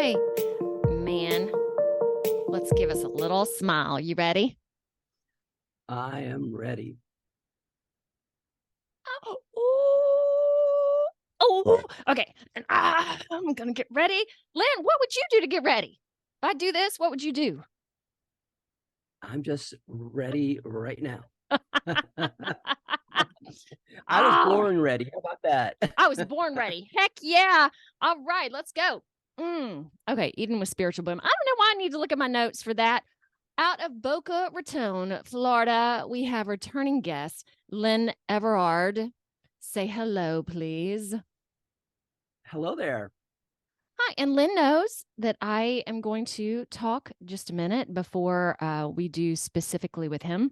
Hi, man. Let's give us a little smile. You ready? I am ready. Oh, oh, okay. And I'm gonna get ready. Lynn, what would you do to get ready? If I do this, what would you do? I'm just ready right now. I was Ah, born ready. How about that? I was born ready. Heck yeah. All right, let's go. Okay, Eden with spiritual boom. I don't know why I need to look at my notes for that. Out of Boca Raton, Florida, we have returning guest, Lynn Everard. Say hello, please. Hello there. Hi, and Lynn knows that I am going to talk just a minute before we do specifically with him.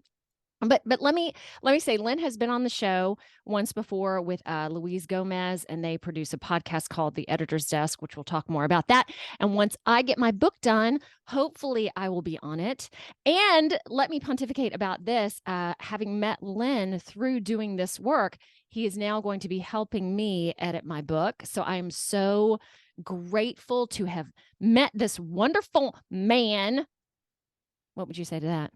But let me say, Lynn has been on the show once before with Louise Gomez, and they produce a podcast called The Editor's Desk, which we'll talk more about that. And once I get my book done, hopefully I will be on it. And let me pontificate about this. Having met Lynn through doing this work, he is now going to be helping me edit my book. So I am so grateful to have met this wonderful man. What would you say to that?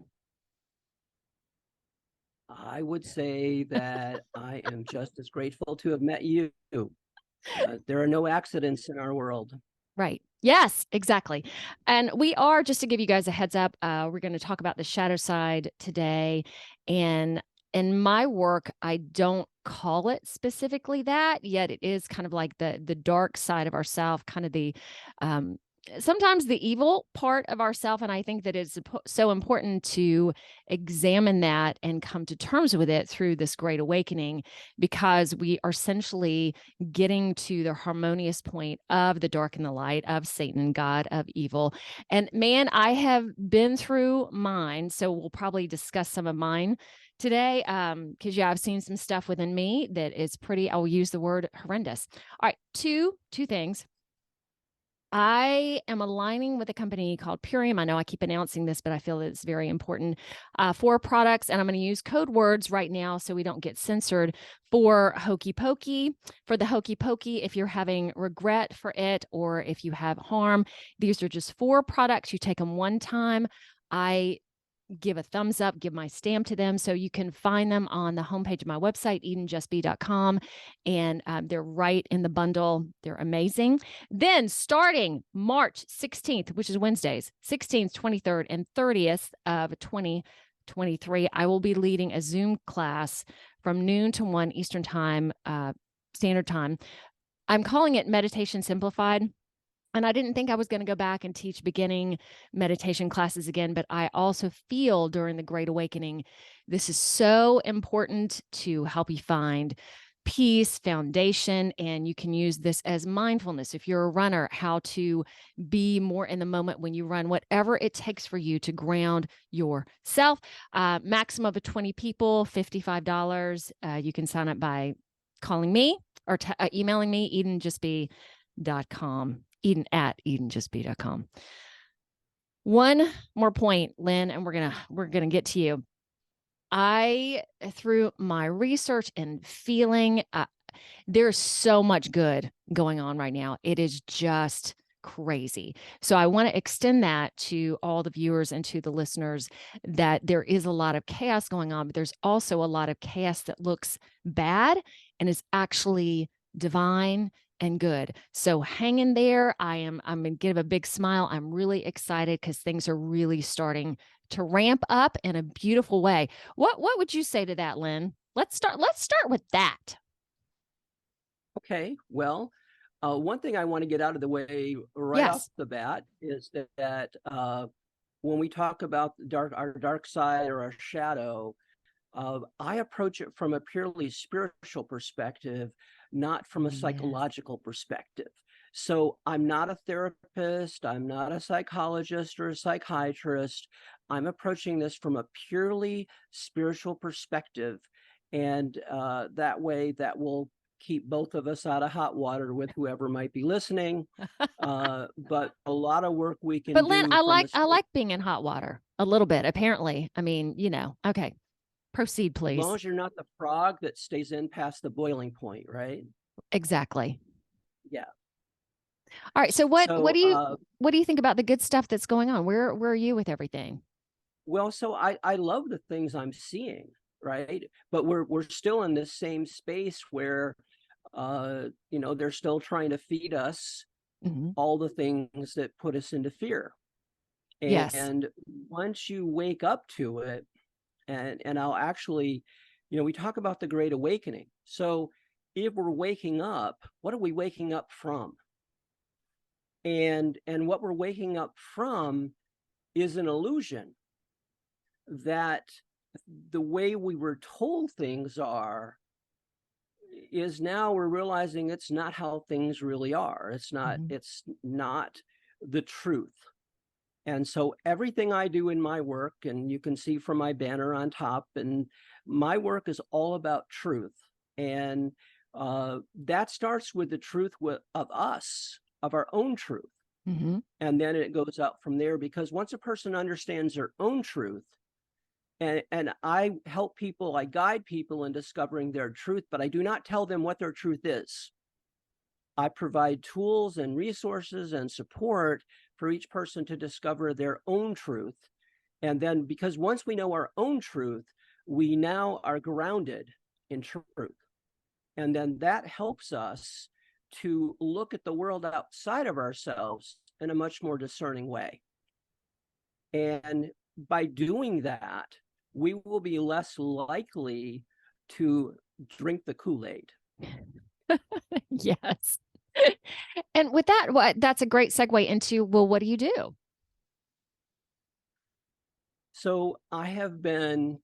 I would say that I am just as grateful to have met you. There are no accidents in our world. Right. Yes, exactly. And we are, just to give you guys a heads up, we're going to talk about the shadow side today. And in my work, I don't call it specifically that, yet it is kind of like the dark side of ourself, kind of the um sometimes the evil part of ourself. And I think that it's so important to examine that and come to terms with it through this great awakening, because we are essentially getting to the harmonious point of the dark and the light, of Satan, God, of evil. And man, I have been through mine. So we'll probably discuss some of mine today. Because yeah, I've seen some stuff within me that is pretty, I'll use the word horrendous. All right, two things. I am aligning with a company called Purium. I know I keep announcing this, but I feel that it's very important for products. And I'm going to use code words right now so we don't get censored for Hokey Pokey. For the Hokey Pokey, if you're having regret for it or if you have harm, these are just 4 products. You take them one time. I give a thumbs up, give my stamp to them. So you can find them on the homepage of my website, edenjustbe.com. And they're right in the bundle. They're amazing. Then starting March 16th, which is Wednesdays, 16th, 23rd, and 30th of 2023, I will be leading a Zoom class from noon to 1 Eastern time, standard time. I'm calling it Meditation Simplified. And I didn't think I was going to go back and teach beginning meditation classes again, but I also feel during the Great Awakening, this is so important to help you find peace, foundation, and you can use this as mindfulness. If you're a runner, how to be more in the moment when you run, whatever it takes for you to ground yourself. Maximum of 20 people, $55. You can sign up by calling me or emailing me, edenjustbe.com. Eden@edenjustbe.com. One more point, Lynn, and we're gonna get to you. I, through my research and feeling, there's so much good going on right now. It is just crazy. So I want to extend that to all the viewers and to the listeners, that there is a lot of chaos going on, but there's also a lot of chaos that looks bad and is actually divine and good. So hang in there. I'm going to give a big smile. I'm really excited because things are really starting to ramp up in a beautiful way. What would you say to that, Lynn? Let's start with that. Okay. Well, one thing I want to get out of the way right off Yes. the bat is that when we talk about our dark side or our shadow, I approach it from a purely spiritual perspective, not from a Yes. psychological perspective. So I'm not a therapist, I'm not a psychologist or a psychiatrist. I'm approaching this from a purely spiritual perspective. And that way, that will keep both of us out of hot water with whoever might be listening. But a lot of work we But can Lynn, do I from like a I like being in hot water a little bit, apparently. I mean, okay. Proceed, as long please. as you're not the frog that stays in past the boiling point, right? Exactly. Yeah. All right. So So, what do you think about the good stuff that's going on? Where are you with everything? well, so I love the things I'm seeing, right? But we're still in this same space where they're still trying to feed us Hmm. all the things that put us into fear. Yes. And once you wake up to it, and I'll actually, we talk about the Great Awakening. So if we're waking up, what are we waking up from? And what we're waking up from is an illusion that the way we were told things are is now we're realizing it's not how things really are. Hmm. It's not the truth. And so everything I do in my work, and you can see from my banner on top, and my work is all about truth. And that starts with the truth of us, of our own truth. Hmm. And then it goes out from there, because once a person understands their own truth, and I help people, I guide people in discovering their truth, but I do not tell them what their truth is. I provide tools and resources and support for each person to discover their own truth. And then, because once we know our own truth, we now are grounded in truth. And then that helps us to look at the world outside of ourselves in a much more discerning way. And by doing that, we will be less likely to drink the Kool-Aid. Yes. And with that, that's a great segue into, well, what do you do? So I have been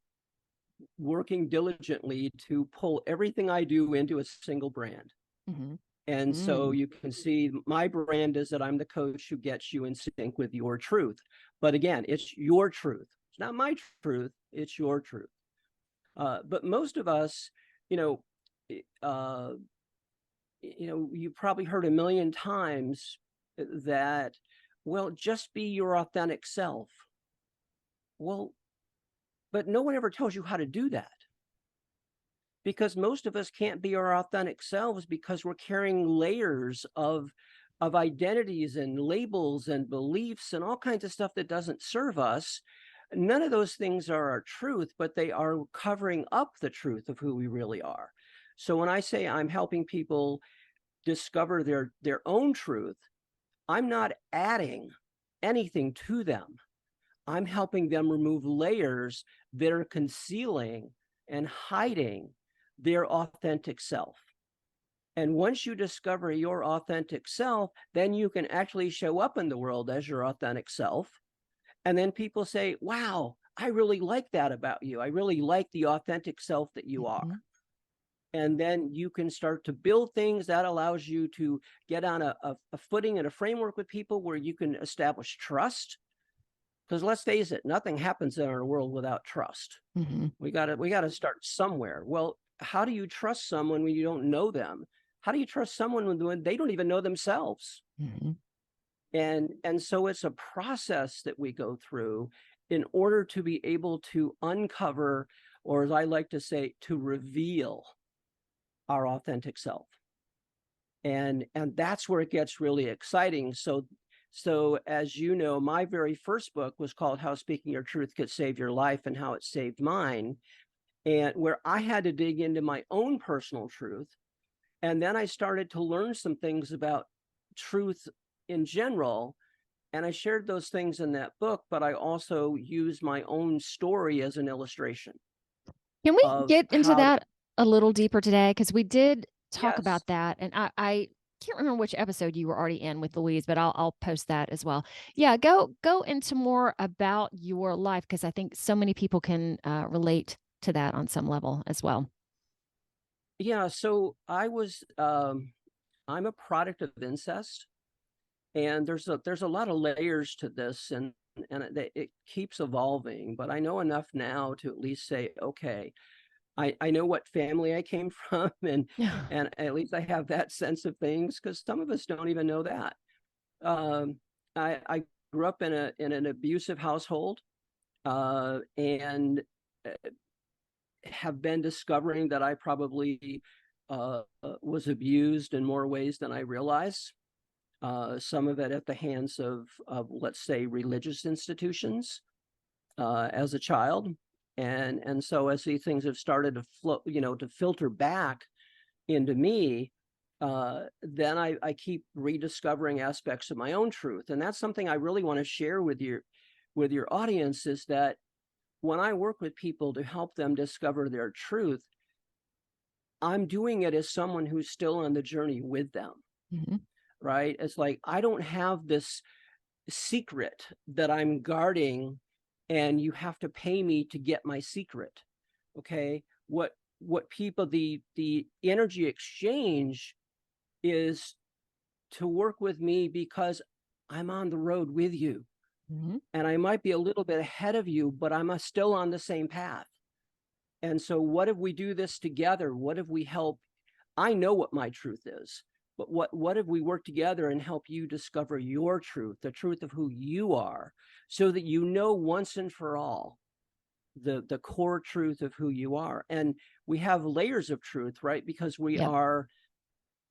working diligently to pull everything I do into a single brand. Hmm. And so Mm. you can see my brand is that I'm the coach who gets you in sync with your truth. But again, it's your truth. It's not my truth, it's your truth. But most of us, you know, uh, you probably heard a million times that, well, just be your authentic self. Well, but no one ever tells you how to do that, because most of us can't be our authentic selves because we're carrying layers of identities and labels and beliefs and all kinds of stuff that doesn't serve us. None of those things are our truth, but they are covering up the truth of who we really are. So when I say I'm helping people discover their own truth, I'm not adding anything to them. I'm helping them remove layers that are concealing and hiding their authentic self. And once you discover your authentic self, then you can actually show up in the world as your authentic self. And then people say, wow, I really like that about you. I really like the authentic self that you are. Hmm. And then you can start to build things that allows you to get on a footing and a framework with people where you can establish trust. Because let's face it, nothing happens in our world without trust. Hmm. We got to start somewhere. Well, how do you trust someone when you don't know them? How do you trust someone when they don't even know themselves? Hmm. And so it's a process that we go through in order to be able to uncover, or as I like to say, to reveal our authentic self. And that's where it gets really exciting. So as you know, my very first book was called How Speaking Your Truth Could Save Your Life, and how it saved mine, and where I had to dig into my own personal truth. And then I started to learn some things about truth in general. And I shared those things in that book, but I also used my own story as an illustration Can we of get into how to, that a little deeper today? Because we did talk yes, about that, and I can't remember which episode you were already in with Louise, but I'll post that as well. Yeah, go into more about your life, because I think so many people can relate to that on some level as well. yeah. So I'm a product of incest, and there's a lot of layers to this, and it keeps evolving. But I know enough now to at least say, okay, I know what family I came from, and at least I have that sense of things, because some of us don't even know that. Um, I grew up in an abusive household, and have been discovering that I probably was abused in more ways than I realized. some of it at the hands of let's say, religious institutions as a child. And so as these things have started to flow, to filter back into me, then I keep rediscovering aspects of my own truth. And that's something I really want to share with your audience, is that when I work with people to help them discover their truth, I'm doing it as someone who's still on the journey with them, Mhm. right? It's like I don't have this secret that I'm guarding and you have to pay me to get my secret. Okay? What people, the energy exchange is to work with me because I'm on the road with you. Mhm. And I might be a little bit ahead of you, but I'm still on the same path. And so what if we do this together? What if we help? I know what my truth is, but what if we work together and help you discover your truth, the truth of who you are, so that you know once and for all the core truth of who you are. And we have layers of truth, right? Because Yep.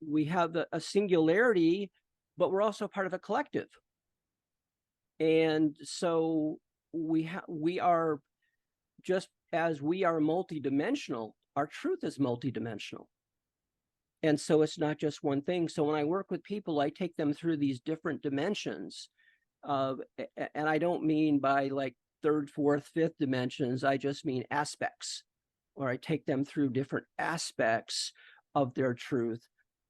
we have a singularity, but we're also part of a collective. And so we are, just as we are multidimensional, our truth is multidimensional. And so it's not just one thing. So when I work with people, I take them through these different dimensions of, and I don't mean by like third, fourth, fifth dimensions. I just mean aspects, or I take them through different aspects of their truth.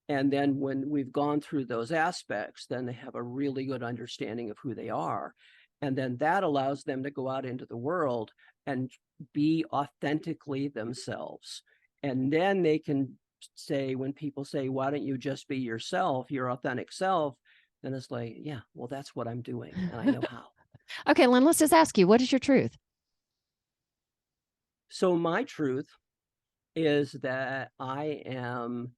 And then when we've gone through those aspects, then they have a really good understanding of who they are. And then that allows them to go out into the world and be authentically themselves. And then they can say, when people say, why don't you just be yourself, your authentic self? Then it's like, yeah, well, that's what I'm doing. And I know how. Okay, Lynn, let's just ask you, what is your truth? So my truth is that I am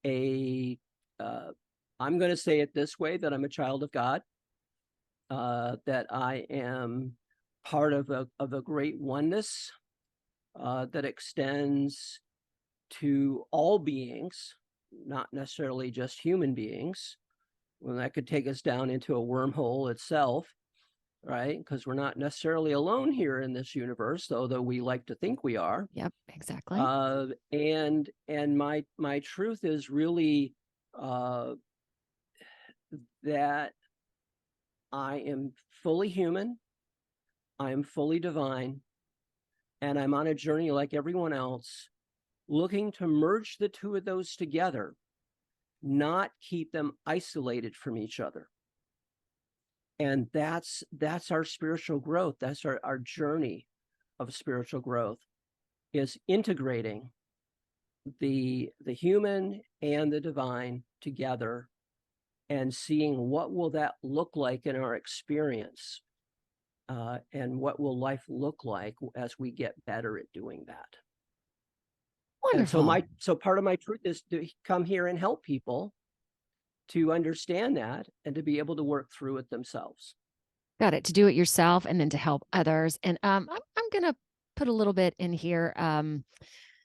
a, uh, I'm going to say it this way, that I'm a child of God, that I am part of a great oneness that extends to all beings, not necessarily just human beings. Well, that could take us down into a wormhole itself, right? Because we're not necessarily alone here in this universe, although we like to think we are. Yep, exactly. And my truth is really uh, that I am fully human, I am fully divine, and I'm on a journey like everyone else, looking to merge the two of those together, not keep them isolated from each other. And that's our spiritual growth. That's our journey of spiritual growth, is integrating the human and the divine together and seeing what will that look like in our experience, and what will life look like as we get better at doing that. And so Wonderful. part of my truth is to come here and help people to understand that and to be able to work through it themselves. Got it. To do it yourself and then to help others. And I'm going to put a little bit in here.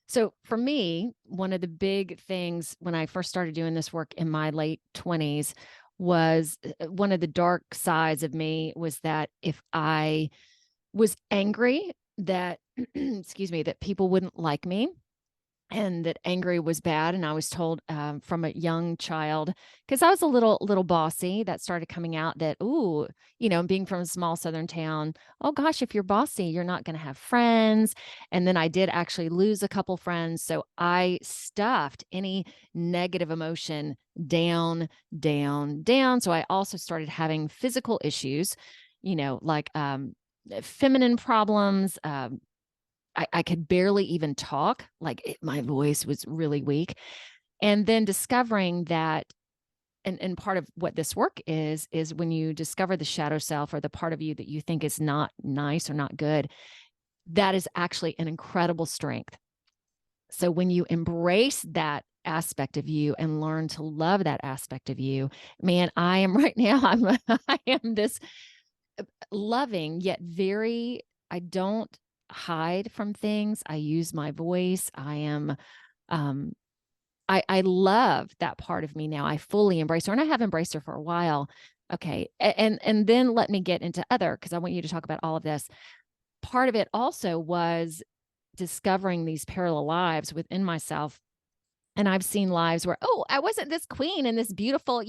So for me, one of the big things when I first started doing this work in my late 20s was one of the dark sides of me was that if I was angry that, excuse me, that people wouldn't like me and that angry was bad. And I was told from a young child, because I was a little bossy, that started coming out that, ooh, being from a small southern town, oh gosh, if you're bossy, you're not going to have friends. And then I did actually lose a couple friends. So I stuffed any negative emotion down, down, down. So I also started having physical issues, like feminine problems, I could barely even talk. Like my voice was really weak. And then discovering that, and part of what this work is when you discover the shadow self or the part of you that you think is not nice or not good, that is actually an incredible strength. So when you embrace that aspect of you and learn to love that aspect of you, man, I am right now, I am this loving yet very, I don't hide from things. I use my voice. I am um I love that part of me now. I fully embrace her, and I have embraced her for a while. Okay. And then let me get into other, because I want you to talk about all of this. Part of it also was discovering these parallel lives within myself. And I've seen lives where, oh, I wasn't this queen in this beautiful,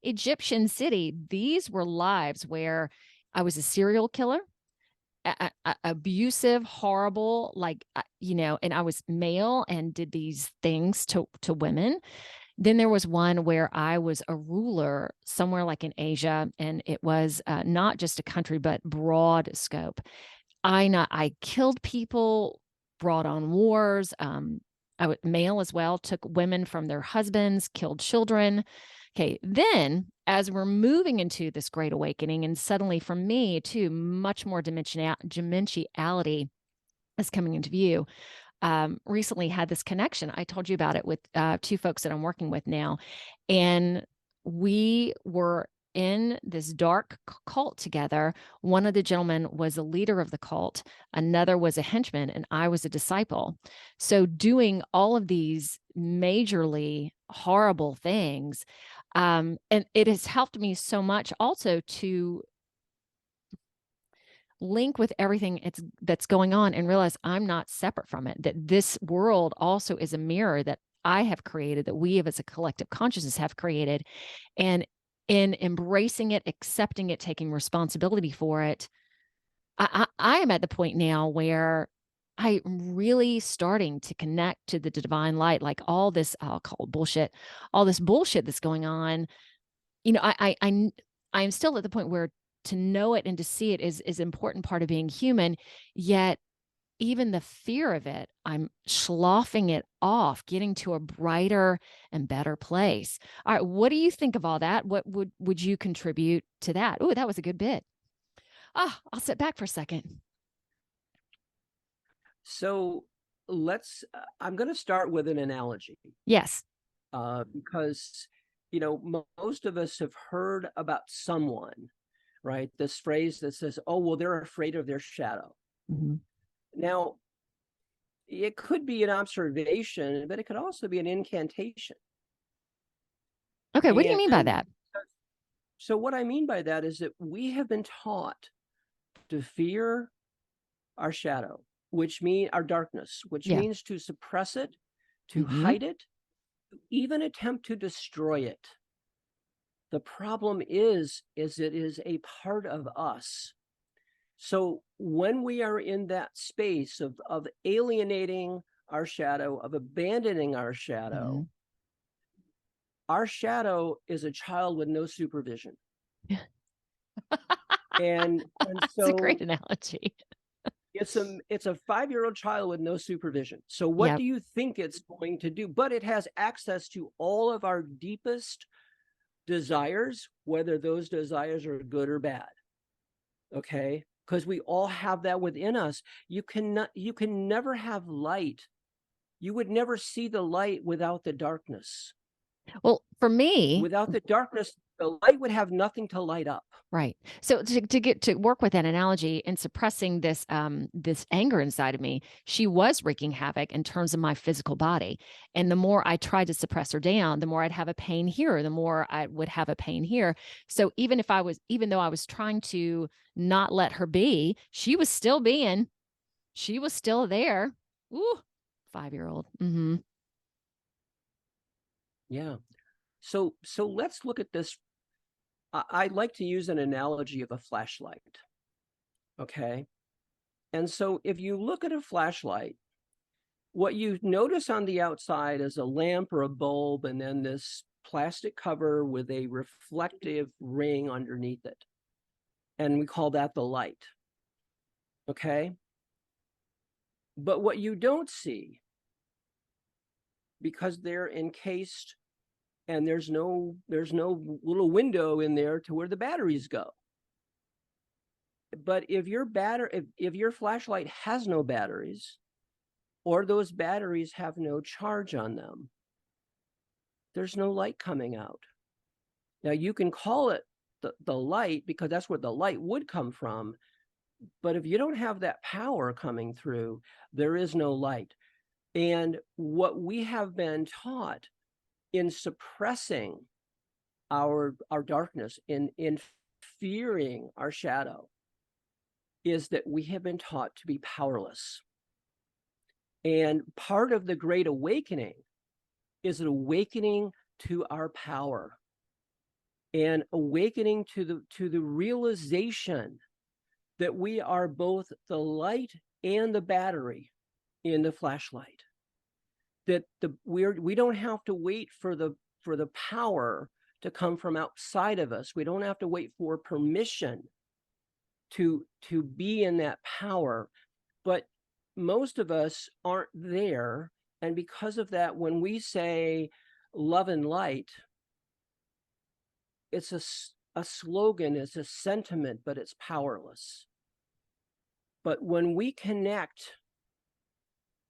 Egyptian city. These were lives where I was a serial killer, abusive, horrible, like, and I was male and did these things to women. Then there was one where I was a ruler somewhere like in Asia, and it was not just a country, but broad scope. I killed people, brought on wars. I was male as well, took women from their husbands, killed children. Okay, then as we're moving into this great awakening, and suddenly for me too, much more dimensionality is coming into view. Recently had this connection. I told you about it with two folks that I'm working with now. And we were in this dark cult together. One of the gentlemen was a leader of the cult, another was a henchman, and I was a disciple. So, doing all of these majorly horrible things. And it has helped me so much also to link with everything that's going on and realize I'm not separate from it, that this world also is a mirror that I have created, that we have as a collective consciousness have created. And in embracing it, accepting it, taking responsibility for it, I am at the point now where I'm really starting to connect to the divine light, like all this, I'll call it bullshit, all this bullshit that's going on. I'm still at the point where to know it and to see it is an important part of being human. Yet even the fear of it, I'm sloughing it off, getting to a brighter and better place. All right, what do you think of all that? What would you contribute to that? Oh, that was a good bit. I'll sit back for a second. So I'm going to start with an analogy Yes. because, most of us have heard about someone, right? This phrase that says, oh, well, they're afraid of their shadow. Mm-hmm. Now, it could be an observation, but it could also be an incantation. Okay, what do you mean by And that? so what I mean by that is that we have been taught to fear our shadow, which means our darkness, which Yeah. means to suppress it, to Mm-hmm. hide it, even attempt to destroy it. The problem is it is a part of us. So when we are in that space of alienating our shadow, of abandoning Mm-hmm. our shadow is a child with no supervision. And That's a great so analogy. it's a 5-year-old child with no supervision. So what Yep. do you think it's going to do? But it has access to all of our deepest desires, whether those desires are good or bad. Okay? Because we all have that within us. You can never have light. You would never see the light without the darkness. Well, for me, Without the darkness, the light would have nothing to light up. right. So to get to work with that analogy and suppressing this anger inside of me, she was wreaking havoc in terms of my physical body. And the more I tried to suppress her down, the more I'd have a pain here, the more I would have a pain here. So even though I was trying to not let her be, she was still there. Ooh, 5-year-old. Mm-hmm. Yeah. So let's look at this. I like to use an analogy of a flashlight. Okay. And so if you look at a flashlight, what you notice on the outside is a lamp or a bulb, and then this plastic cover with a reflective ring underneath it. And we call that the light. Okay. But what you don't see, because they're encased and there's no little window in there to where the batteries go. But if your flashlight has no batteries, or those batteries have no charge on them, there's no light coming out. Now you can call it the light because that's where the light would come from. But if you don't have that power coming through, there is no light. And what we have been taught in suppressing our darkness, in fearing our shadow, is that we have been taught to be powerless. And part of the Great Awakening is an awakening to our power and awakening to the realization that we are both the light and the battery in the flashlight. That we don't have to wait for the power to come from outside of us. We don't have to wait for permission to be in that power. But most of us aren't there. And because of that, when we say love and light, it's a slogan, it's a sentiment, but it's powerless. But when we connect,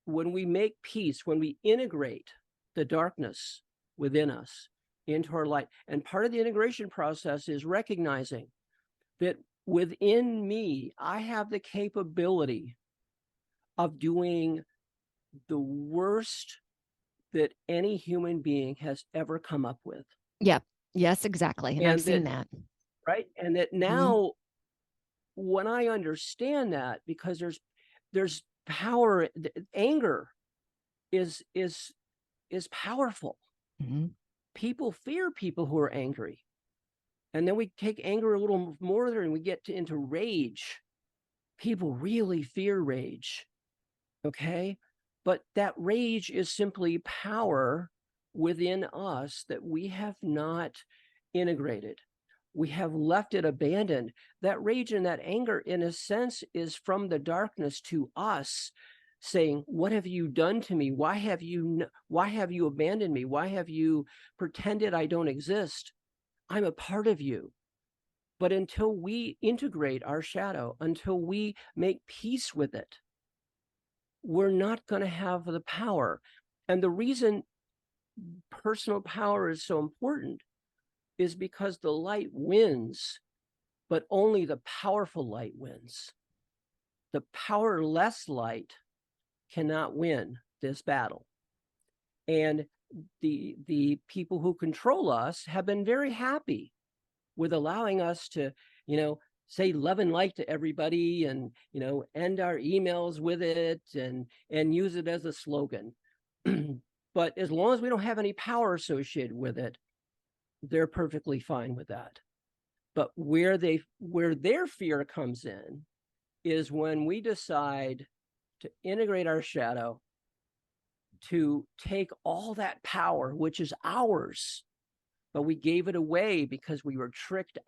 when we make peace, when we integrate the darkness within us into our light, and part of the integration process is recognizing that within me, I have the capability of doing the worst that any human being has ever come up with. Yep. Yes, exactly. And I've And seen that, that. right? And that Mhm. now, when I understand that, because there's power, anger is powerful. Mhm. People fear people who are angry. And then we take anger a little more there and we get into rage. People really fear rage. Okay. But that rage is simply power within us that we have not integrated. We have left it abandoned. That rage and that anger, in a sense, is from the darkness to us, saying, what have you done to me? Why have you abandoned me? Why have you pretended I don't exist? I'm a part of you. But until we integrate our shadow, until we make peace with it, we're not going to have the power. And the reason personal power is so important is because the light wins, but only the powerful light wins. The powerless light cannot win this battle. And the people who control us have been very happy with allowing us to, say love and light to everybody, and end our emails with it, and use it as a slogan. But as long as we don't have any power associated with it, they're perfectly fine with that. But where their fear comes in is when we decide to integrate our shadow, to take all that power, which is ours, but we gave it away because we were tricked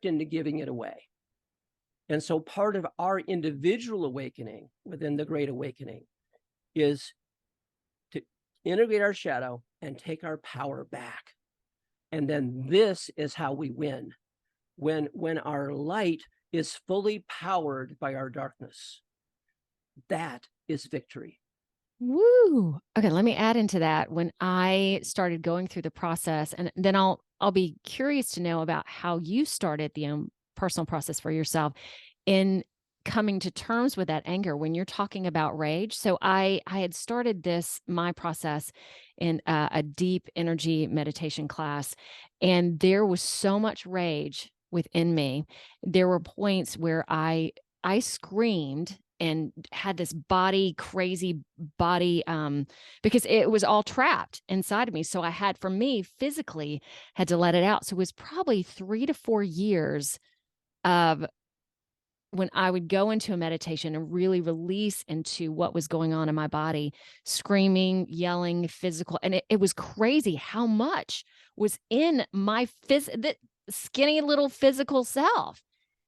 into giving it away. And so part of our individual awakening within the Great Awakening is to integrate our shadow and take our power back. And then this is how we win. When our light is fully powered by our darkness, that is victory. Woo. Okay, let me add into that. When I started going through the process, and then I'll be curious to know about how you started the personal process for yourself in coming to terms with that anger when you're talking about rage. So I had started my process in a deep energy meditation class, and there was so much rage within me. There were points where I screamed and had this crazy body, because it was all trapped inside of me. So I had, for me, physically had to let it out. So it was probably 3 to 4 years of when I would go into a meditation and really release into what was going on in my body, screaming, yelling, physical. And it was crazy how much was in my skinny little physical self,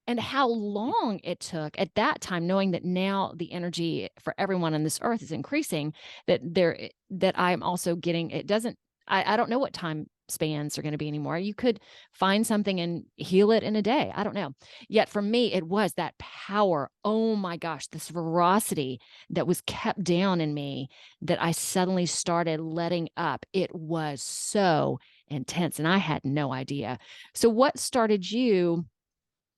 and how long it took at that time, knowing that now the energy for everyone on this earth is increasing, that I'm also getting, I don't know what time spans are going to be anymore. You could find something and heal it in a day. I don't know. Yet for me, it was that power. Oh my gosh, this ferocity that was kept down in me that I suddenly started letting up. It was so intense and I had no idea. So what started you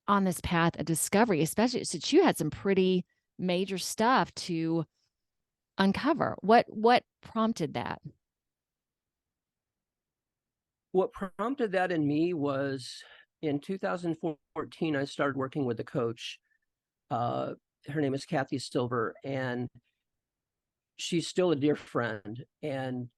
on this path of discovery, especially since you had some pretty major stuff to uncover? What prompted that? What prompted that in me was in 2014, I started working with a coach. Uh, Her name is Kathy Silver, and she's still a dear friend. And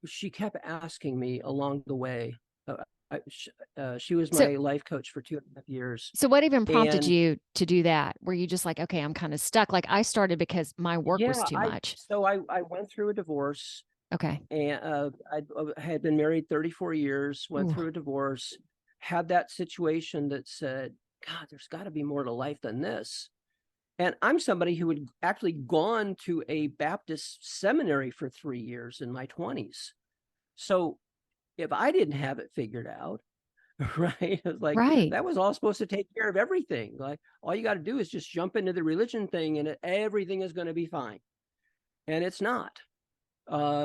she kept asking me along the way. Uh, she was So my life coach for 2.5 years. so what even prompted And you to do that? Were you just like, okay, I'm kind of stuck? Like I started because my work was yeah, too much. I went through a divorce, Okay. and I had been married 34 years, went Ooh, through a divorce, had that situation that said, God, there's got to be more to life than this. And I'm somebody who had actually gone to a Baptist seminary for 3 years in my 20s. So if I didn't have it figured out, right, it's like right. that was all supposed to take care of everything. Like all you got to do is just jump into the religion thing and everything is going to be fine. And it's not.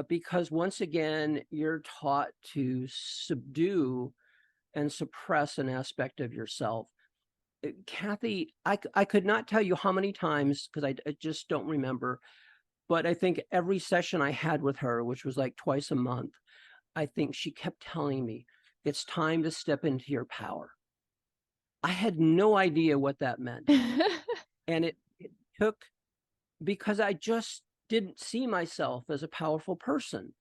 Because once again, you're taught to subdue and suppress an aspect of yourself. Kathy, I could not tell you how many times, because I just don't remember, but I think every session I had with her, which was like twice a month, I think she kept telling me, it's time to step into your power. I had no idea what that meant. And it took, because I just didn't see myself as a powerful person,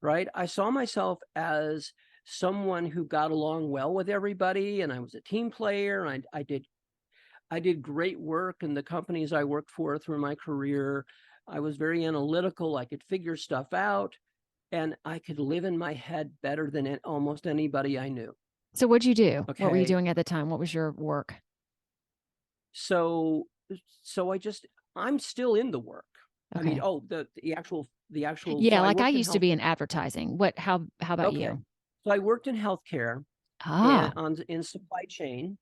right? I saw myself as someone who got along well with everybody, and I was a team player. I did great work in the companies I worked for through my career. I was very analytical. I could figure stuff out, and I could live in my head better than almost anybody I knew. So what'd you do? What were you Okay, doing at the time? What was your work? so I just I'm still in the work. I mean, Okay. oh, the actual. So Yeah, I like I worked in used to health. be in advertising. How about Okay, you? so I worked in healthcare and Ah, in supply chain,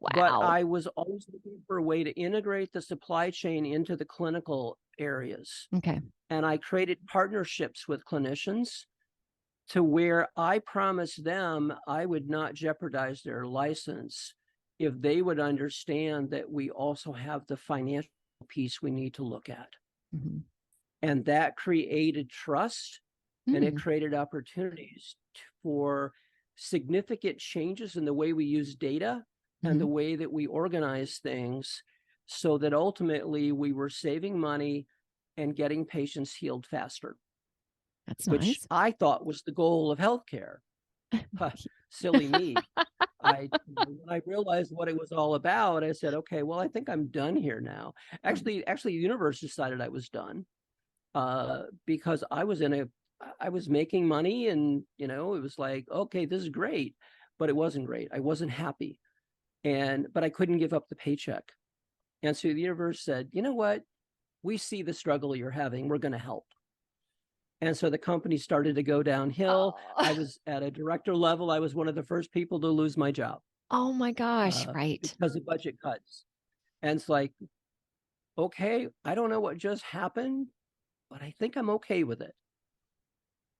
but wow. I was always looking for a way to integrate the supply chain into the clinical areas. Okay. And I created partnerships with clinicians to where I promised them I would not jeopardize their license if they would understand that we also have the financial piece we need to look at. Mhm. And that created trust, and it Mm, created opportunities for significant changes in the way we use data and the mhm. way that we organize things, so that ultimately we were saving money and getting patients healed faster, That's which nice. I thought was the goal of healthcare. Huh, silly me. When I realized what it was all about, I said, okay, well, I think I'm done here now. Actually, the universe decided I was done, because I was making money, and it was like, okay, this is great, but it wasn't great. I wasn't happy, but I couldn't give up the paycheck. And so the universe said, you know what? We see the struggle you're having. We're going to help. And so the company started to go downhill. I Oh. was at a director level. I was one of the first people to lose my job, Oh my gosh, right. because of budget cuts. And it's like, okay, I don't know what just happened, but I think I'm okay with it.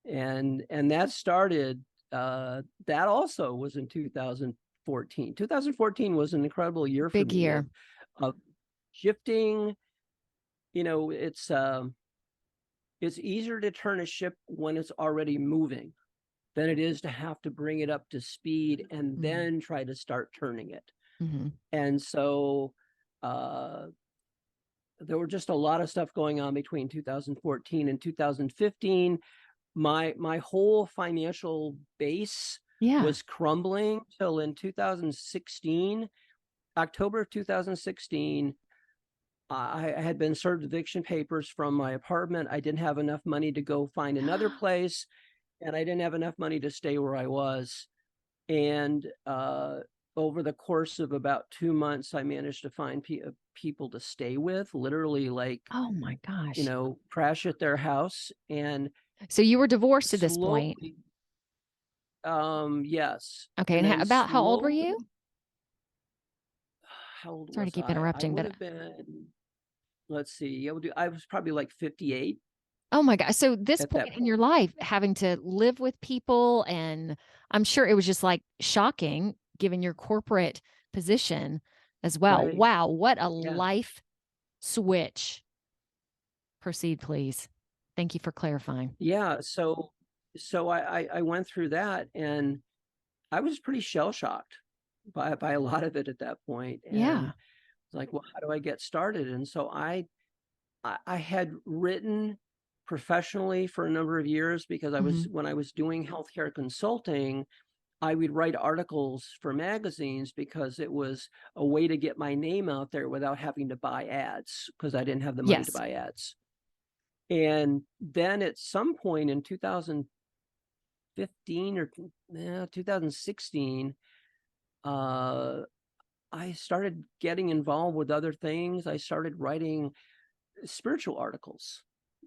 And that started, that also was in 2014. 2014 was an incredible year for Big me year. of shifting. It's easier to turn a ship when it's already moving than it is to have to bring it up to speed and Mhm, then try to start turning it. mhm. And so uh, there were just a lot of stuff going on between 2014 and 2015. My whole financial base Yeah. was crumbling till in 2016, October of 2016. I had been served eviction papers from my apartment. I didn't have enough money to go find another place, and I didn't have enough money to stay where I was. And over the course of about 2 months, I managed to find people to stay with, literally, like, Oh my gosh. crash at their house. And So you were divorced at this point. slowly, yes. Okay, And and then about how old were you? slowly, how old Sorry to was keep I? I interrupting, would but have been, let's see, I was probably like 58 oh my God. So this at that point in your point. life, having to live with people, and I'm sure it was just like shocking given your corporate position as well. Right. Wow, what a Yeah. life switch. Proceed, please. Thank you for clarifying. Yeah, so I went through that, and I was pretty shell shocked by a lot of it at that point, and Yeah. like, well, how do I get started? And so I had written professionally for a number of years because Hmm. when I was doing healthcare consulting, I would write articles for magazines because it was a way to get my name out there without having to buy ads because I didn't have the money to Yes. buy ads. And then at some point in 2015 or 2016, uh, I started getting involved with other things. I started writing spiritual articles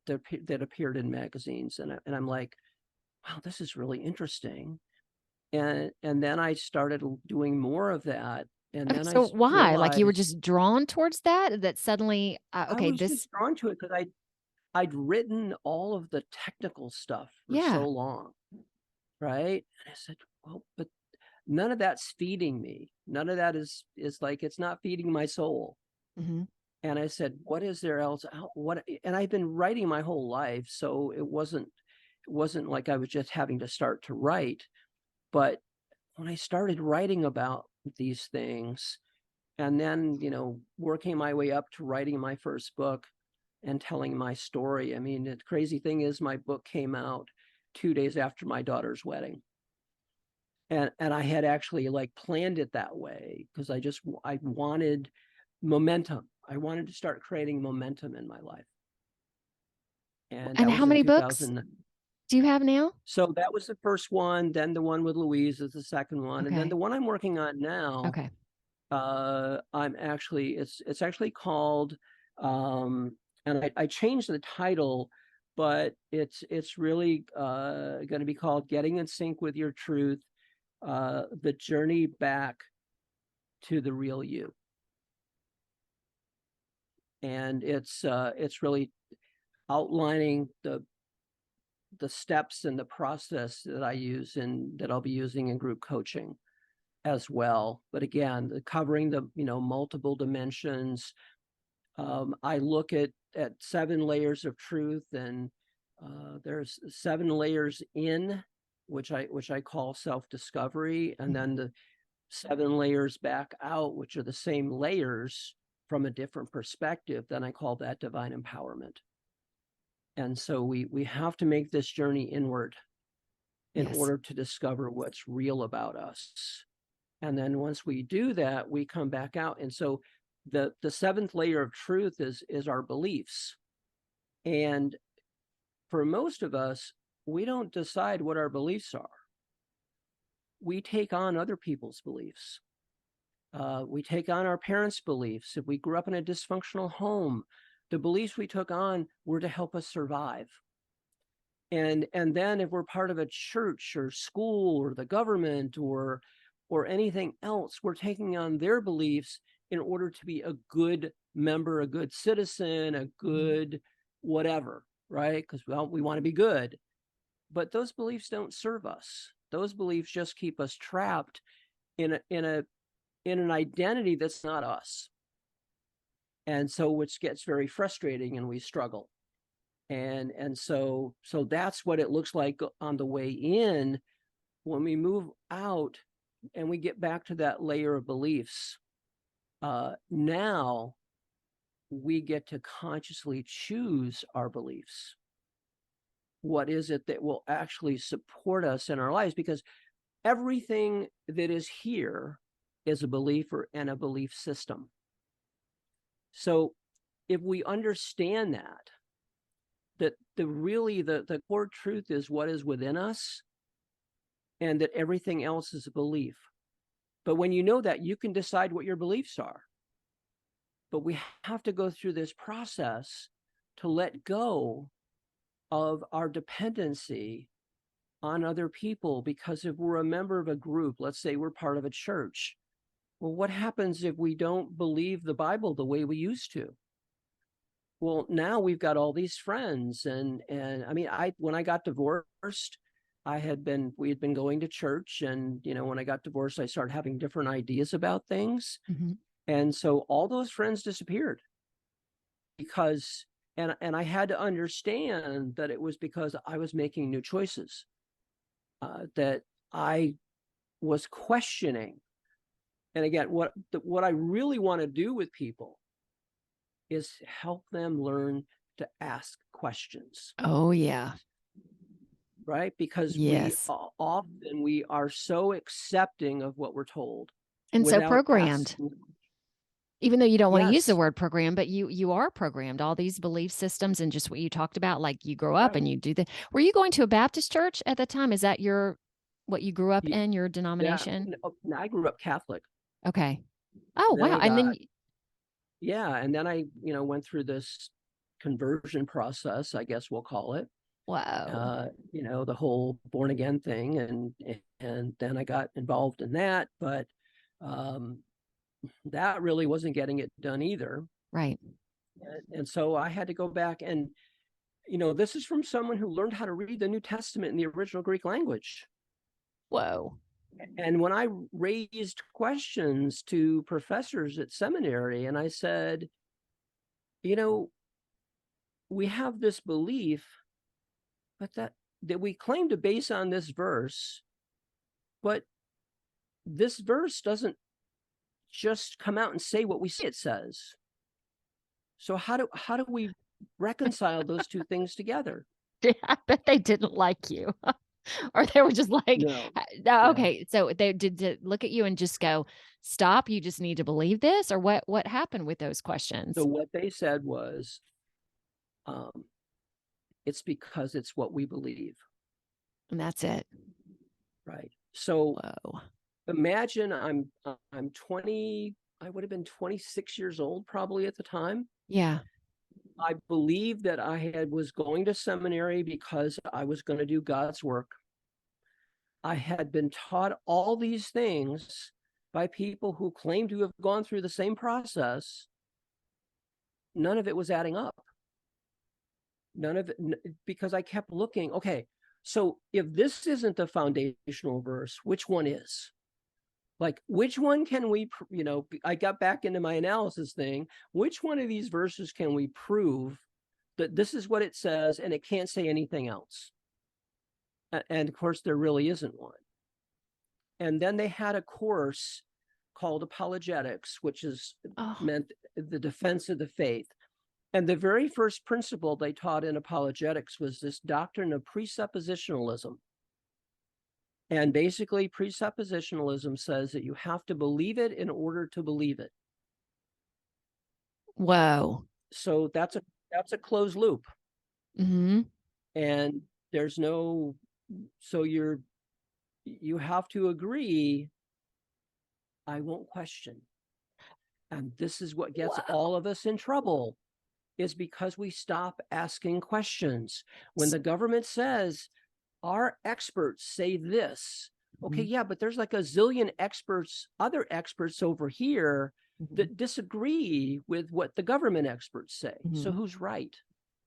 that appeared in magazines, and I'm like, wow, this is really interesting. And then I started doing more of that, and Okay, then so why? Like you were realized just drawn towards that? That suddenly, I okay, was this, just drawn to it because I'd written all of the technical stuff for yeah. so long, right? And I said, well, but none of that's feeding me. None of that is like, it's not feeding my soul. Hmm. And I said, what is there else out? What? And I've been writing my whole life, so it wasn't like I was just having to start to write. But when I started writing about these things, and then working my way up to writing my first book and telling my story. I mean, the crazy thing is, my book came out 2 days after my daughter's wedding, and I had actually like planned it that way because I wanted momentum. I wanted to start creating momentum in my life, and And that how was in many books 2000. do you have now? So that was the first one. Then the one with Louise is the second one, and then the Okay. one I'm working on now. Okay. I'm actually it's actually called, um, and I changed the title, but it's really going to be called "Getting in Sync with Your Truth: The Journey Back to the Real You." And it's really outlining the steps and the process that I use and that I'll be using in group coaching as well. But again, covering the multiple dimensions. I look at 7 layers of truth, and there's 7 layers in, which I call self-discovery, and Mhm. then the 7 layers back out, which are the same layers from a different perspective. Then I call that divine empowerment. And so we have to make this journey inward in Yes. order to discover what's real about us. And then once we do that, we come back out. And so the seventh layer of truth is our beliefs. And for most of us, we don't decide what our beliefs are. We take on other people's beliefs. We take on our parents' beliefs. If we grew up in a dysfunctional home, the beliefs we took on were to help us survive. And then if we're part of a church or school or the government or anything else, we're taking on their beliefs in order to be a good member, a good citizen, a Mhm. good whatever, right? Because, well, we want to be good. But those beliefs don't serve us. Those beliefs just keep us trapped in an identity that's not us. And so which gets very frustrating, and we struggle. And so that's what it looks like on the way in. When we move out and we get back to that layer of beliefs, now we get to consciously choose our beliefs. What is it that will actually support us in our lives? Because everything that is here is a belief and a belief system. So if we understand that the core truth is what is within us, and that everything else is a belief. But when you know that, you can decide what your beliefs are. But we have to go through this process to let go of our dependency on other people. Because if we're a member of a group, let's say we're part of a church, well, what happens if we don't believe the Bible the way we used to? Well, now we've got all these friends, and I mean, when I got divorced, we had been going to church, and when I got divorced, I started having different ideas about things. Mhm. And so all those friends disappeared because And I had to understand that it was because I was making new choices, that I was questioning. And again, what I really want to do with people is help them learn to ask questions, Oh, yeah. right? Because Yes. often we are so accepting of what we're told And so without programmed. asking. Even though you don't want to use the Yes. word program, but you are programmed. All these belief systems and just what you talked about, like you grow up Yeah. and you do the. Were you going to a Baptist church at the time? Is that your what you grew up in, your Yeah. denomination? I grew up Catholic. Okay. Oh, Then wow. I And then got, yeah. And then I, went through this conversion process, I guess we'll call it, whoa. the whole born again thing. And then I got involved in that, but um, that really wasn't getting it done either. Right. And so I had to go back and, this is from someone who learned how to read the New Testament in the original Greek language. Whoa. And when I raised questions to professors at seminary, and I said, you know, we have this belief, but that we claim to base on this verse, but this verse doesn't just come out and say what we say it says. So how do we reconcile those two things together? Yeah, I bet they didn't like you. Or they were just like, No. no, Yeah. okay. So they did look at you and just go, stop. You just need to believe this. Or what happened with those So questions? what they said was, um, it's because it's what we believe, And that's it. right? So Whoa. imagine I'm 20, I would have been 26 years old probably at the time. Yeah. I believed that was going to seminary because I was going to do God's work. I had been taught all these things by people who claimed to have gone through the same process. None of it was adding up. None of it, because I kept looking. Okay, so if this isn't the foundational verse, which one is? Like, which one can we, I got back into my analysis thing. Which one of these verses can we prove that this is what it says and it can't say anything else? And of course, there really isn't one. And then they had a course called apologetics, which is Oh, meant the defense of the faith. And the very first principle they taught in apologetics was this doctrine of presuppositionalism. And basically, presuppositionalism says that you have to believe it in order to believe it. whoa. So that's a closed loop. Hmm. And there's no, so you have to agree, I won't question. And this is what gets Whoa. all of us in trouble, is because we stop asking questions. When the government says, our experts say this, okay, Mhm. yeah, but there's like a zillion other experts over here Mhm. that disagree with what the government experts say. So Mhm. who's right?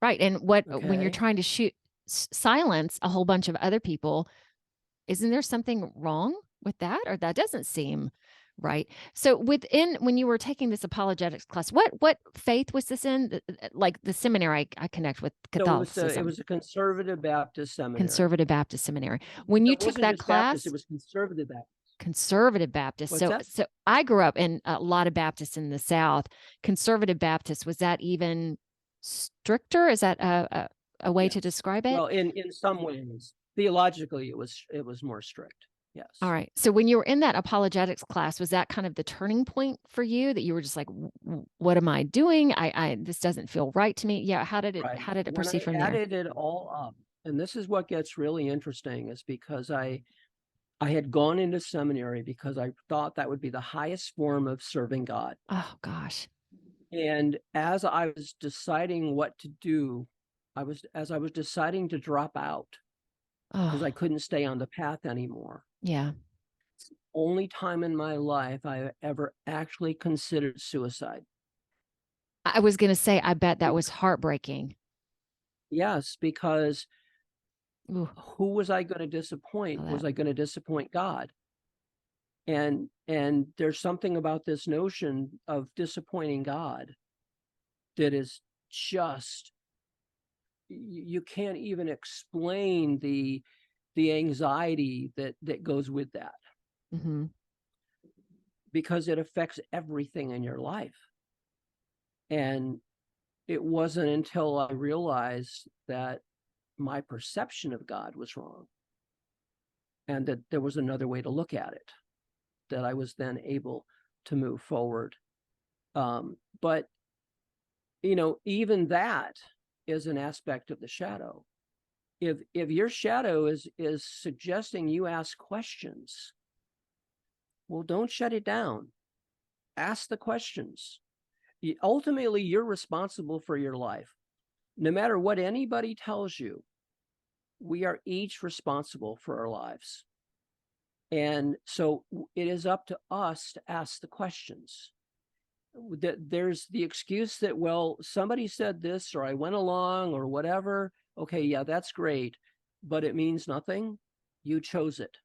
Right. And when you're Okay. trying to silence a whole bunch of other people, isn't there something wrong with that? Or that doesn't seem right. So when you were taking this apologetics class, what faith was this in? Like the seminary, I connect with So it Catholicism, was a conservative Baptist seminary. conservative Baptist seminary. When you It took wasn't that just Baptist, it class, was conservative Baptist. conservative Baptist. What's So that? I grew up in a lot of Baptists in the South. Conservative Baptist, was that even stricter? Is that a way to Yes. describe it? Well, in some ways, theologically, it was more strict. All Yes. right. So when you were in that apologetics class, was that kind of the turning point for you that you were just like, what am I doing? This doesn't feel right to me. Yeah. Right. How did it When proceed I from there? added it all up, and this is what gets really interesting, is because I had gone into seminary because I thought that would be the highest form of serving God. Oh gosh. And as I was deciding what to do, as I was deciding to drop out because I Oh, couldn't stay on the path anymore. yeah. It's the only time in my life I ever actually considered suicide. I was going to say, I bet that was heartbreaking. Yes, because Ooh, who was I going to disappoint? all Was that. I going to disappoint God? And there's something about this notion of disappointing God that is just you can't even explain the anxiety that goes with that, Mm-hmm. because it affects everything in your life. And it wasn't until I realized that my perception of God was wrong and that there was another way to look at it that I was then able to move forward. But even that is an aspect of the shadow. If your shadow is suggesting you ask questions, well, don't shut it down. Ask the questions. Ultimately, you're responsible for your life. No matter what anybody tells you, we are each responsible for our lives. And so it is up to us to ask the questions. There's the excuse that, well, somebody said this, or I went along, or whatever. Okay, yeah, that's great, but it means nothing. You chose it.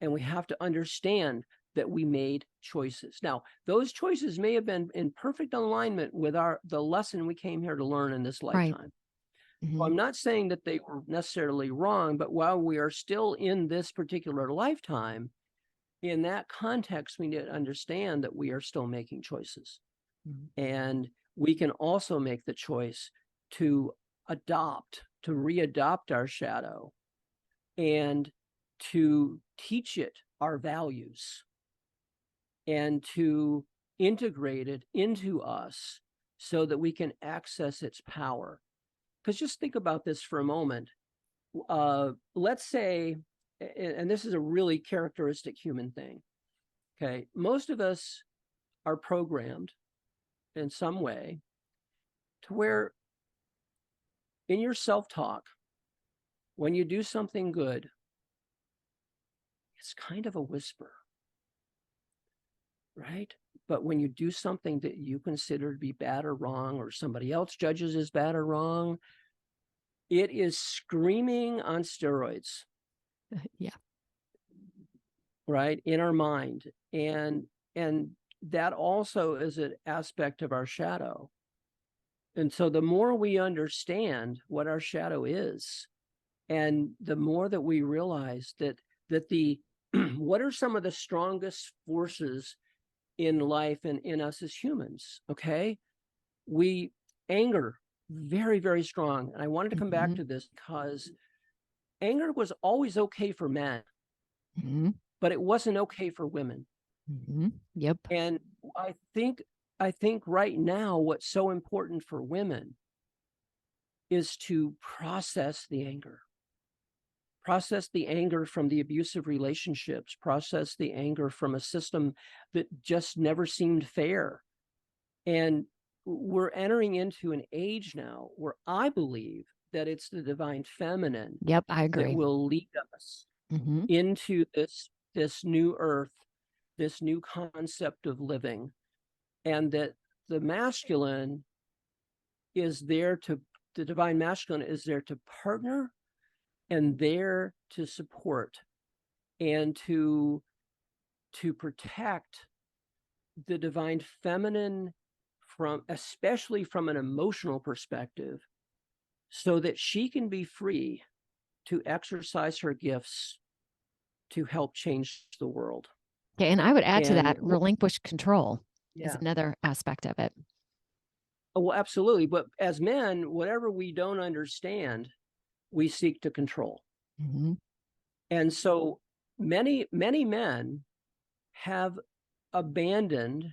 And we have to understand that we made choices. Now, those choices may have been in perfect alignment with the lesson we came here to learn in this Right. lifetime. So Mm-hmm. I'm not saying that they were necessarily wrong, but while we are still in this particular lifetime, in that context, we need to understand that we are still making choices. Mm-hmm. And we can also make the choice to readopt our shadow, and to teach it our values, and to integrate it into us so that we can access its power. Because just think about this for a moment. Let's say, and this is a really characteristic human thing, okay? Most of us are programmed in some way to where in your self-talk, when you do something good, it's kind of a whisper, right? But when you do something that you consider to be bad or wrong, or somebody else judges as bad or wrong, it is screaming on steroids. Yeah. Right, in our mind. And that also is an aspect of our shadow. And so the more we understand what our shadow is, and the more that we realize that the what are some of the strongest forces in life and in us as humans, okay? We Anger, very, very strong. And I wanted to come back Mm-hmm. to this because anger was always okay for men, Mm-hmm. but it wasn't okay for women. Mm-hmm. Yep. And I think I think right now what's so important for women is to process the anger. Process the anger from the abusive relationships, process the anger from a system that just never seemed fair. And we're entering into an age now where I believe that it's the divine feminine Yep. I that agree. will lead us Mm-hmm. into this new earth, this new concept of living, and that the masculine is there to the divine masculine is there to partner and there to support and to protect the divine feminine, from especially from an emotional perspective, so that she can be free to exercise her gifts to help change the world. Okay. And I would add to And that relinquish control is yeah, another aspect of it. well, absolutely. But as men, whatever we don't understand, we seek to control. Mm-hmm. And so many men have abandoned,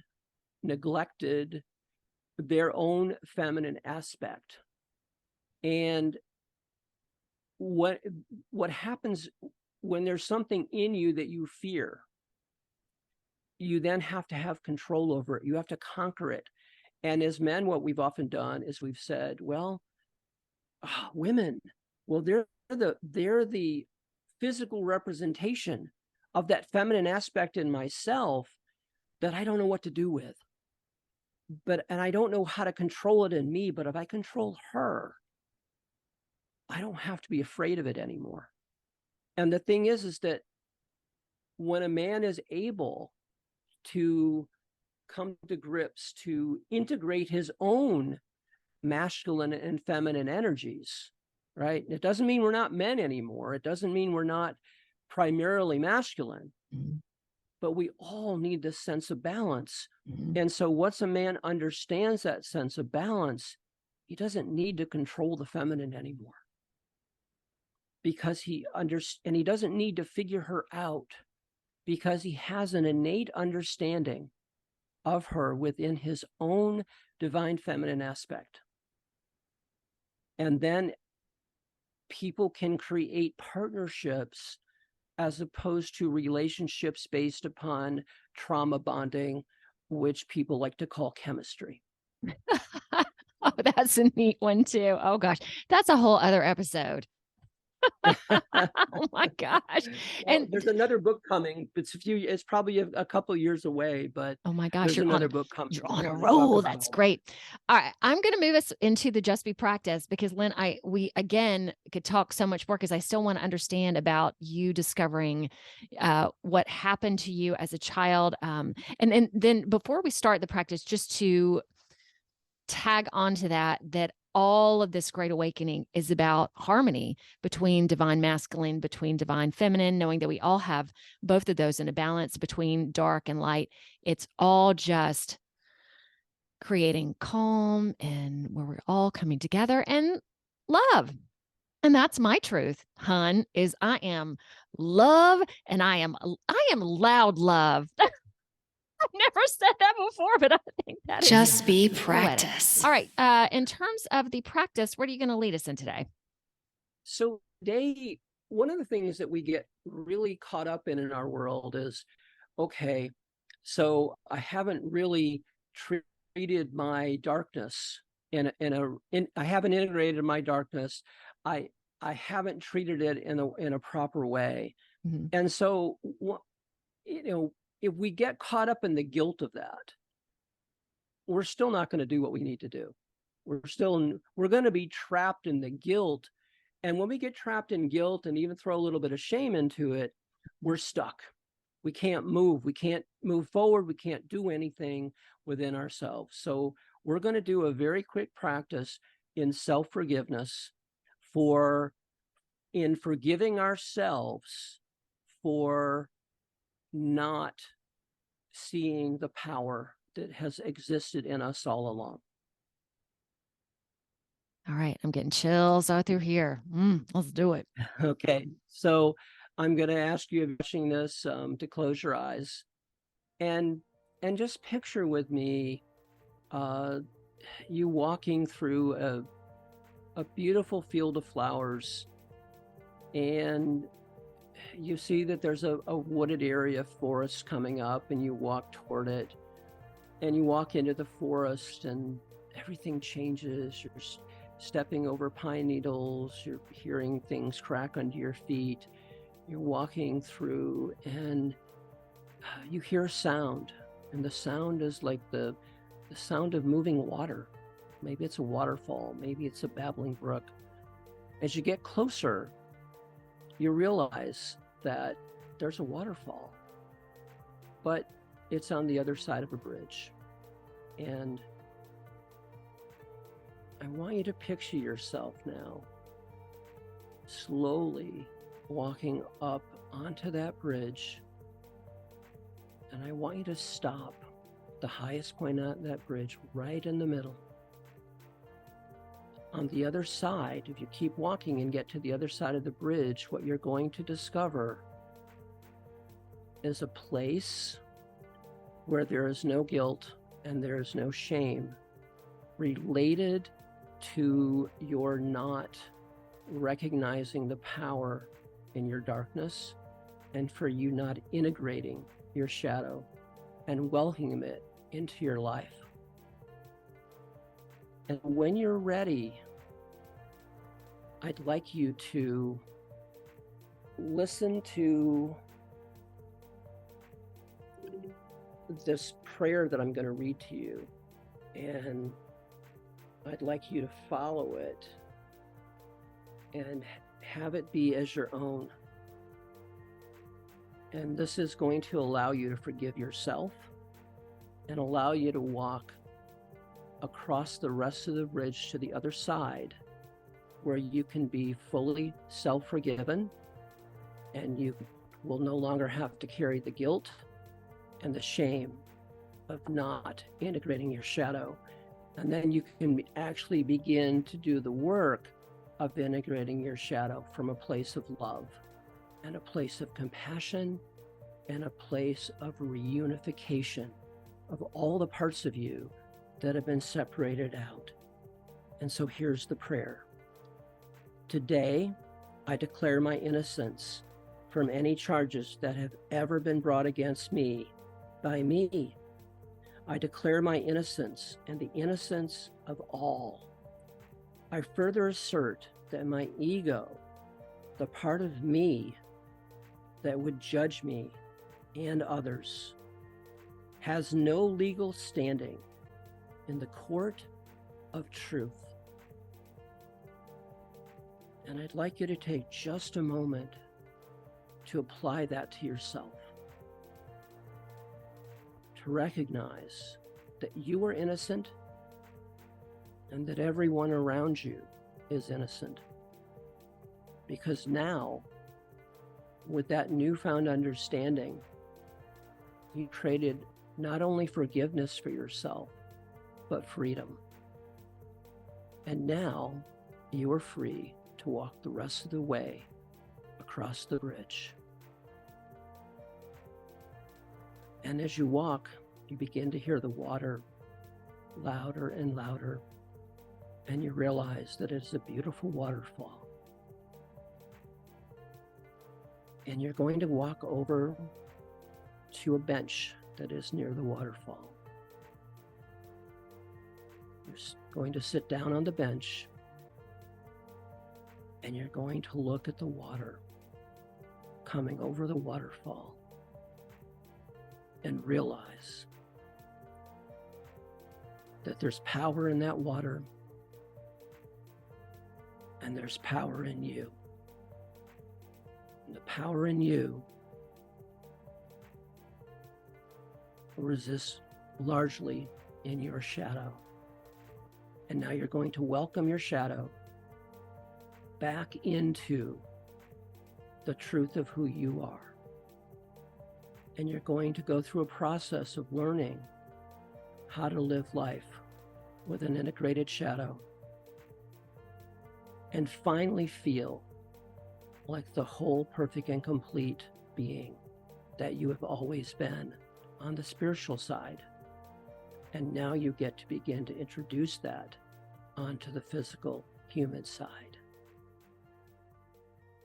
neglected their own feminine aspect. And what what happens when there's something in you that you fear, you then have to have control over it. You have to conquer it. And as men, what we've often done is we've said, well, women, well, they're the physical representation of that feminine aspect in myself that I don't know what to do with. And I don't know how to control it in me, but if I control her, I don't have to be afraid of it anymore. And the thing is that when a man is able to come to grips to integrate his own masculine and feminine energies, right? It doesn't mean we're not men anymore. It doesn't mean we're not primarily masculine, but we all need this sense of balance. And so once a man understands that sense of balance, he doesn't need to control the feminine anymore, because and he doesn't need to figure her out, because he has an innate understanding of her within his own divine feminine aspect. And then people can create partnerships as opposed to relationships based upon trauma bonding, which people like to call chemistry. Oh, that's a neat one too. Oh gosh, that's a whole other episode. Oh my gosh. Well, And there's another book coming. It's probably a couple years away, but oh my gosh, there's another book coming. you're on a to talk roll. That's about. great. All right. I'm going to move us into the Just Be practice, because Lynn, we again could talk so much more, because I still want to understand about you discovering what happened to you as a child. And then before we start the practice, just to tag onto that all of this great awakening is about harmony between divine masculine, between divine feminine, knowing that we all have both of those in a balance between dark and light. It's all just creating calm, and where we're all coming together and love. And that's my truth, hun, is I am love, and I am loud love. I've never said that before, but I think that is Just be poetic. practice. All right. In terms of the practice, what are you going to lead us in today? So today, one of the things that we get really caught up in our world is, okay, so I haven't really treated my darkness I haven't integrated my darkness. I haven't treated it in a proper way. Mm-hmm. And so, if we get caught up in the guilt of that, we're still not going to do what we need to do. We're going to be trapped in the guilt. And when we get trapped in guilt and even throw a little bit of shame into it, we're stuck. We can't move. We can't move forward. We can't do anything within ourselves. So we're going to do a very quick practice in self-forgiveness in forgiving ourselves for not seeing the power that has existed in us all along. All right. I'm getting chills all through here. Let's do it. Okay. So I'm going to ask you, watching this, to close your eyes and just picture with me you walking through a beautiful field of flowers, and you see that there's a wooded area, forest coming up, and you walk toward it, and you walk into the forest, and everything changes. You're stepping over pine needles, you're hearing things crack under your feet, you're walking through, and you hear a sound, and the sound is like the sound of moving water. Maybe it's a waterfall, maybe it's a babbling brook. As you get closer, you realize that there's a waterfall, but it's on the other side of a bridge. And I want you to picture yourself now slowly walking up onto that bridge. And I want you to stop the highest point on that bridge, right in the middle. On the other side, if you keep walking and get to the other side of the bridge, what you're going to discover is a place where there is no guilt and there is no shame related to your not recognizing the power in your darkness, and for you not integrating your shadow and welcoming it into your life. And when you're ready, I'd like you to listen to this prayer that I'm going to read to you, and I'd like you to follow it and have it be as your own. And this is going to allow you to forgive yourself and allow you to walk across the rest of the bridge to the other side, where you can be fully self-forgiven and you will no longer have to carry the guilt and the shame of not integrating your shadow. And then you can actually begin to do the work of integrating your shadow from a place of love and a place of compassion and a place of reunification of all the parts of you that have been separated out. And so here's the prayer. Today, I declare my innocence from any charges that have ever been brought against me by me. I declare my innocence and the innocence of all. I further assert that my ego, the part of me that would judge me and others, has no legal standing in the court of truth. And I'd like you to take just a moment to apply that to yourself, to recognize that you are innocent and that everyone around you is innocent. Because now, with that newfound understanding, you traded not only forgiveness for yourself, but freedom. And now you are free to walk the rest of the way across the bridge. And as you walk, you begin to hear the water louder and louder, and you realize that it's a beautiful waterfall. And you're going to walk over to a bench that is near the waterfall. You're going to sit down on the bench, and you're going to look at the water coming over the waterfall and realize that there's power in that water and there's power in you. And the power in you resists largely in your shadow. And now you're going to welcome your shadow back into the truth of who you are. And you're going to go through a process of learning how to live life with an integrated shadow and finally feel like the whole, perfect, and complete being that you have always been on the spiritual side. And now you get to begin to introduce that onto the physical human side.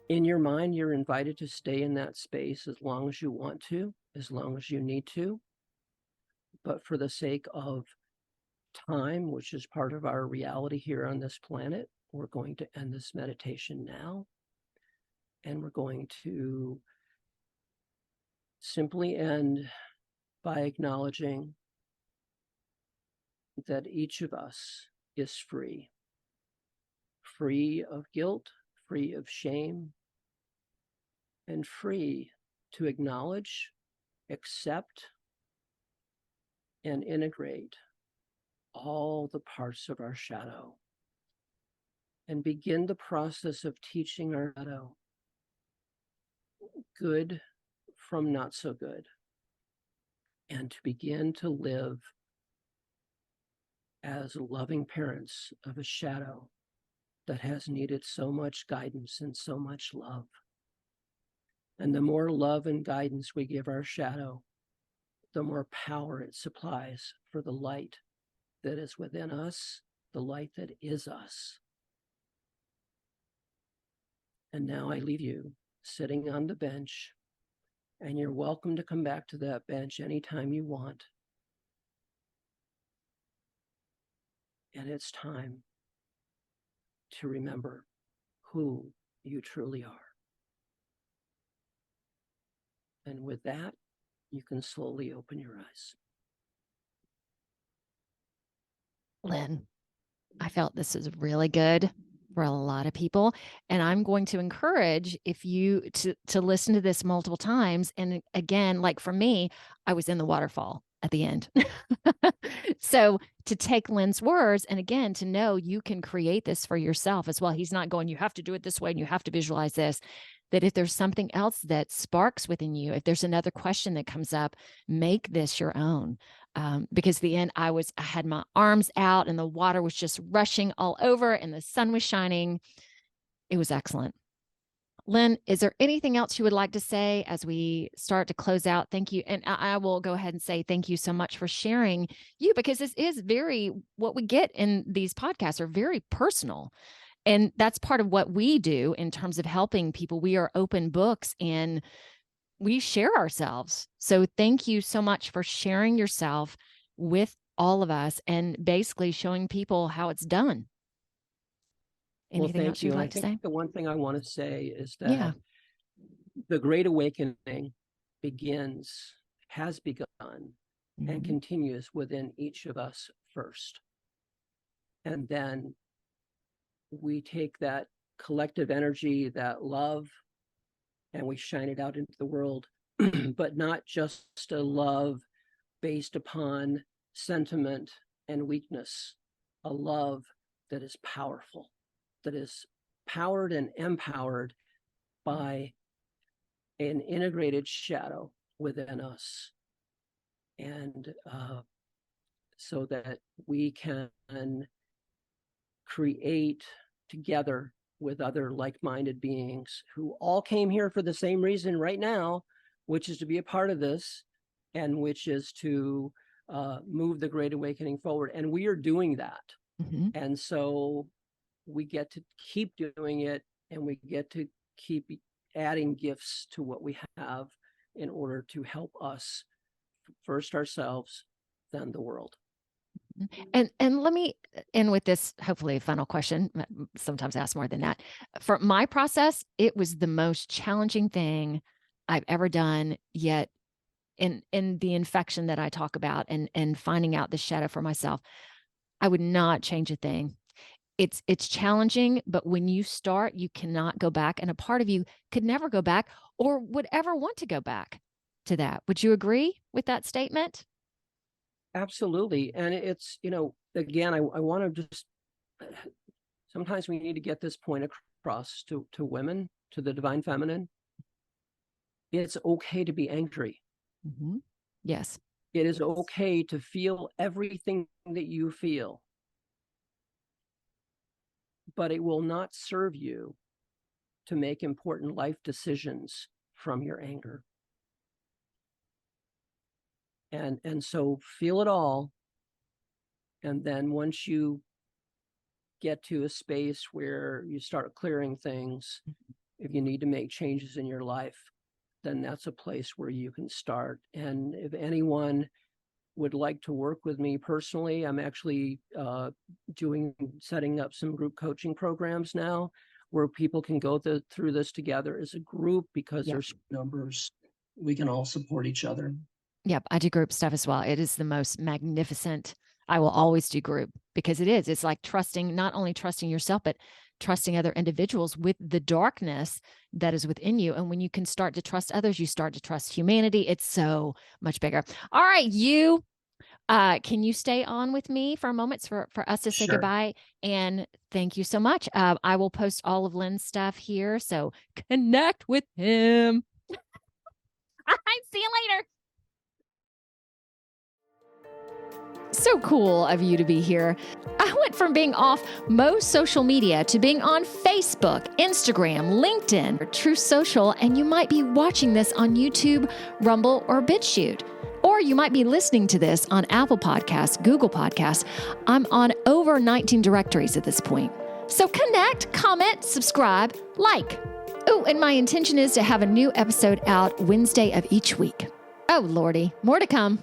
In your mind, you're invited to stay in that space as long as you want to, as long as you need to. But for the sake of time, which is part of our reality here on this planet, we're going to end this meditation now. And we're going to simply end by acknowledging that each of us is free. Free of guilt, free of shame, and free to acknowledge, accept, and integrate all the parts of our shadow and begin the process of teaching our shadow good from not so good, and to begin to live as loving parents of a shadow that has needed so much guidance and so much love. And the more love and guidance we give our shadow, the more power it supplies for the light that is within us, the light that is us. And now I leave you sitting on the bench, and you're welcome to come back to that bench anytime you want. And it's time to remember who you truly are. And with that, you can slowly open your eyes. Lynn, I felt this is really good for a lot of people. And I'm going to encourage if you to listen to this multiple times. And again, like for me, I was in the waterfall at the end. So to take Lynn's words, and again, to know you can create this for yourself as well. He's not going, you have to do it this way and you have to visualize this. That if there's something else that sparks within you, if there's another question that comes up, make this your own. Because the end, I had my arms out and the water was just rushing all over and the sun was shining. It was excellent. Lynn, is there anything else you would like to say as we start to close out? Thank you. And I will go ahead and say thank you so much for sharing you, because this is what we get in these podcasts are very personal. And that's part of what we do in terms of helping people. We are open books and we share ourselves. So thank you so much for sharing yourself with all of us and basically showing people how it's done. Anything else you'd like to say? I think the one thing I want to say is Yeah. that the Great Awakening has begun, and continues within each of us first. And then we take that collective energy, that love, and we shine it out into the world, but not just a love based upon sentiment and weakness, a love that is powerful, that is powered and empowered by an integrated shadow within us. And so that we can create together with other like-minded beings who all came here for the same reason right now, which is to be a part of this, and which is to move the Great Awakening forward. And we are doing that. And so we get to keep doing it, and we get to keep adding gifts to what we have in order to help us, first ourselves, then the world. And let me end with this, hopefully a final question. Sometimes I ask more than that. For my process, it was the most challenging thing I've ever done yet. In the infection that I talk about and finding out the shadow for myself, I would not change a thing. It's challenging, but when you start, you cannot go back. And a part of you could never go back or would ever want to go back to that. Would you agree with that statement? Absolutely. And it's, again, I want to just, sometimes we need to get this point across to women, to the divine feminine. It's okay to be angry. Yes. It is okay to feel everything that you feel, but it will not serve you to make important life decisions from your anger. And so feel it all. And then once you get to a space where you start clearing things, if you need to make changes in your life, then that's a place where you can start. And if anyone would like to work with me personally, I'm actually setting up some group coaching programs now where people can go through this together as a group, because there's numbers. We can all support each other. Yep, I do group stuff as well. It is the most magnificent. I will always do group because it's like not only trusting yourself, but trusting other individuals with the darkness that is within you. And when you can start to trust others, you start to trust humanity. It's so much bigger. All right, can you stay on with me for a moment for us to say goodbye? And thank you so much. I will post all of Lynn's stuff here, so connect with him. All right, see you later. So cool of you to be here. I went from being off most social media to being on Facebook, Instagram, LinkedIn, or True Social, and you might be watching this on YouTube, Rumble, or BitChute. Or you might be listening to this on Apple Podcasts, Google Podcasts. I'm on over 19 directories at this point. So connect, comment, subscribe, like. Oh, and my intention is to have a new episode out Wednesday of each week. Oh, Lordy, more to come.